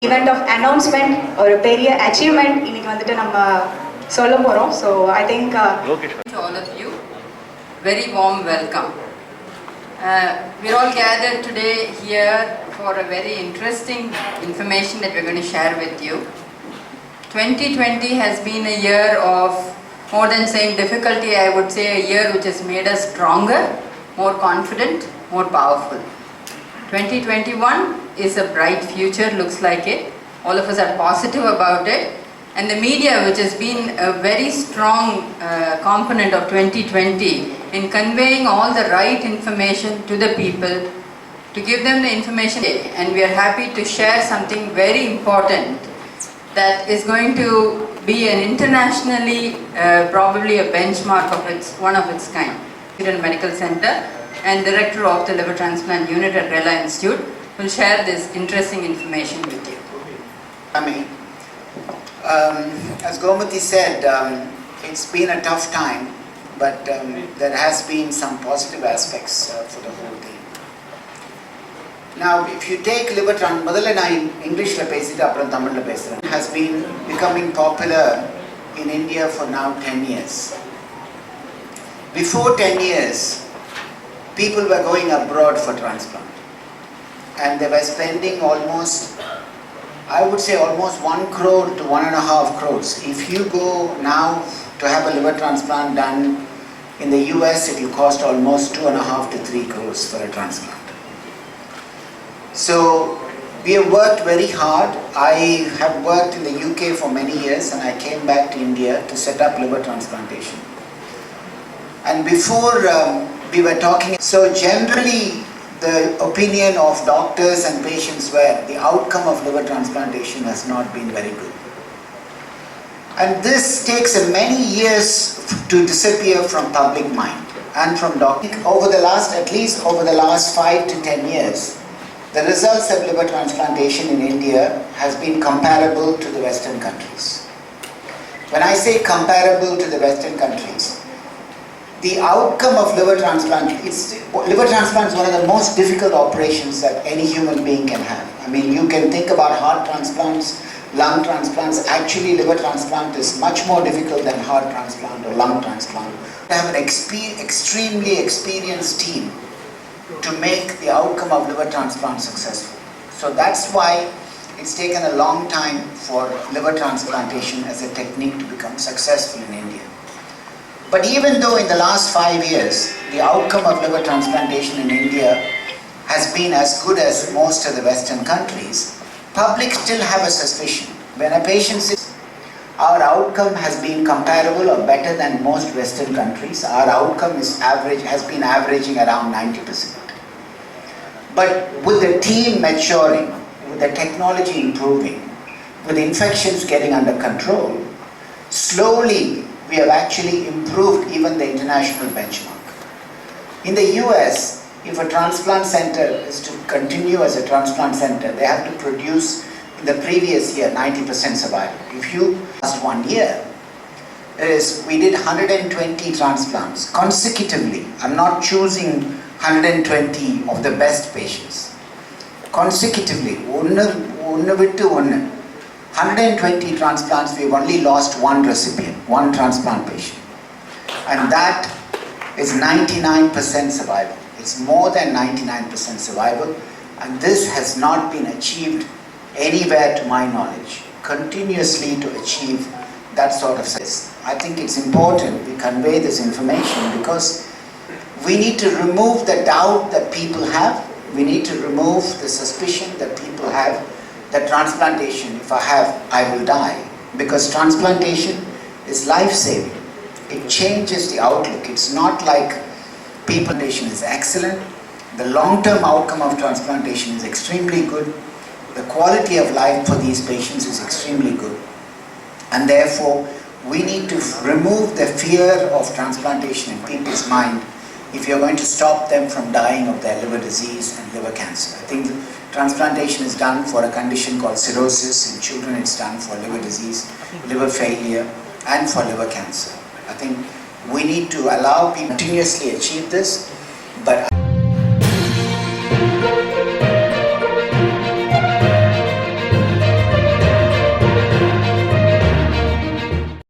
event of announcement or a பெரிய achievement இன்னைக்கு வந்துட்டு நம்ம சொல்ல போறோம். So I think to all of you, very warm welcome. We're all gathered today here for a very interesting information that we're going to share with you. 2020 has been a year of, more than saying difficulty, I would say a year which has made us stronger, more confident, more powerful. 2021 is a bright future, looks like it. All of us are positive about it. And the media, which has been a very strong component of 2020 in conveying all the right information to the people, to give them the information. And we are happy to share something very important that is going to be an internationally, probably a benchmark of one of its kind. Medical Center and Director of the Liver Transplant Unit at Rela Institute will share this interesting information with you. As Gomati said, it's been a tough time, but there has been some positive aspects for the whole thing. Now, if you take liver transplant, English has been becoming popular in India for now 10 years. Before 10 years, people were going abroad for transplant, and they were spending almost, I would say almost 1 crore to 1.5 crores. If you go now to have a liver transplant done in the US, it will cost almost 2.5 to 3 crores for a transplant. So we have worked very hard. I have worked in the UK for many years, and I came back to India to set up liver transplantation. And before we were talking, so generally the opinion of doctors and patients were the outcome of liver transplantation has not been very good. And this takes many years to disappear from public mind and from doctors. At least over the last 5 to 10 years, the results of liver transplantation in India has been comparable to the Western countries. When I say comparable to the Western countries, the outcome of liver transplant is one of the most difficult operations that any human being can have. I mean, you can think about heart transplants, lung transplants. Actually, liver transplant is much more difficult than heart transplant or lung transplant. To have an extremely experienced team to make the outcome of liver transplant successful. So that's why it's taken a long time for liver transplantation as a technique to become successful in India. But even though in the last 5 years, the outcome of liver transplantation in India has been as good as most of the Western countries, public still have a suspicion. When a patient says, our outcome has been comparable or better than most Western countries, our outcome has been averaging around 90%. But with the team maturing, with the technology improving, with infections getting under control, slowly we have actually improved even the international benchmark. In the US, if a transplant center is to continue as a transplant center, they have to produce in the previous year 90% survival. If you last 1 year, we did 120 transplants consecutively. I'm not choosing 120 of the best patients. Consecutively, 120 transplants, we've only lost one recipient, one transplant patient. And that is 99% survival. It's more than 99% survival. And this has not been achieved anywhere to my knowledge, continuously to achieve that sort of success. I think it's important we convey this information because we need to remove the doubt that people have. We need to remove the suspicion that people have that transplantation, if I have, I will die. Because transplantation is life-saving. It changes the outlook. It's not like transplantation is excellent. The long-term outcome of transplantation is extremely good. The quality of life for these patients is extremely good. And therefore, we need to remove the fear of transplantation in people's mind if you're going to stop them from dying of their liver disease and liver cancer. I think transplantation is done for a condition called cirrhosis. In children, it's done for liver disease, liver failure, and for liver cancer. I think we need to allow people to continuously achieve this, but